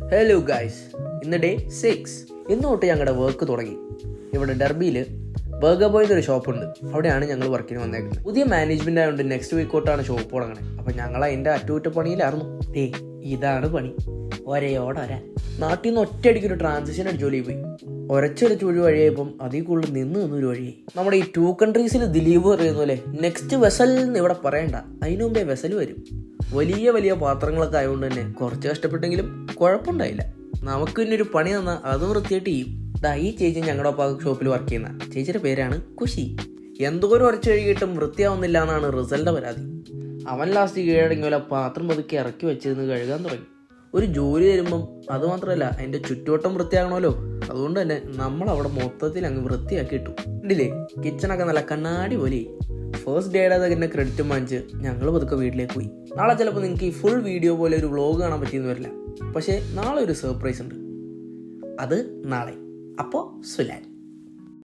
Hello guys, ഇന്ന് day 6. ഇന്ന് തൊട്ട് ഞങ്ങളുടെ വർക്ക് തുടങ്ങി. ഇവിടെ ഡർബിയിൽ ബർഗർ ബോയ് എന്നൊരു ഷോപ്പുണ്ട്. അവിടെയാണ് ഞങ്ങൾ വർക്കിന് വന്നേക്കുന്നത്. പുതിയ മാനേജ്മെന്റ് ആയതുകൊണ്ട് നെക്സ്റ്റ് വീക്ക് തൊട്ടാണ് ഷോപ്പ് തുടങ്ങണേ. അപ്പം ഞങ്ങൾ അതിൻ്റെ അറ്റകുറ്റപ്പണിയിലായിരുന്നു. ഇതാണ് പണി, ഒരയോടൊര. നാട്ടിൽ നിന്ന് ഒറ്റയടിക്കൊരു ട്രാൻസിഷൻ അടിച്ച് ജോലി പോയി. ഒരച്ചൊരച്ച് ഒരു വഴിയായപ്പം അതിൽ കൂടുതൽ നിന്നൊരു വഴിയായി. നമ്മുടെ ഈ 2 കൺട്രീസിൽ ദിലീപ് പറയുന്ന പോലെ നെക്സ്റ്റ് വെസൽ എന്ന് ഇവിടെ പറയണ്ട, അതിനു മുമ്പേ വെസൽ വരും. വലിയ വലിയ പാത്രങ്ങളൊക്കെ ആയതുകൊണ്ട് തന്നെ കുറച്ച് കഷ്ടപ്പെട്ടെങ്കിലും കുഴപ്പമുണ്ടായില്ല. നമുക്ക് പിന്നെ ഒരു പണി തന്നാൽ അത് വൃത്തിയായിട്ട് ചെയ്യും. ഈ ചേച്ചി ഞങ്ങളുടെ ഒപ്പം ഷോപ്പിൽ വർക്ക് ചെയ്യുന്ന ചേച്ചിയുടെ പേരാണ് കുശി. എന്തോരം ഉരച്ച് കഴുകിയിട്ടും വൃത്തിയാവുന്നില്ല എന്നാണ് റിസൽൻ്റെ പരാതി. അവൻ ലാസ്റ്റ് കീഴടങ്ങിയ പോലെ പാത്രം പതുക്കെ ഇറക്കി വെച്ചിരുന്ന് കഴുകാൻ തുടങ്ങി. ഒരു ജോലി തരുമ്പം അതുമാത്രമല്ല അതിൻ്റെ ചുറ്റുവട്ടം വൃത്തിയാകണമല്ലോ. അതുകൊണ്ട് തന്നെ നമ്മളവിടെ മൊത്തത്തിൽ അങ്ങ് വൃത്തിയാക്കി ഇട്ടു. ഉണ്ടില്ലേ, കിച്ചണൊക്കെ നല്ല കണ്ണാടി പോലെ. ഫസ്റ്റ് ഡേയുടെ തന്നെ ക്രെഡിറ്റും വാങ്ങിച്ച് ഞങ്ങൾ പതുക്കെ വീട്ടിലേക്ക് പോയി. നാളെ ചിലപ്പോൾ നിങ്ങൾക്ക് ഈ ഫുൾ വീഡിയോ പോലെ ഒരു വ്ലോഗ് കാണാൻ പറ്റിയെന്ന് വരില്ല. പക്ഷേ നാളെ ഒരു സർപ്രൈസ് ഉണ്ട്. അത് നാളെ. അപ്പോൾ സുലാൻ.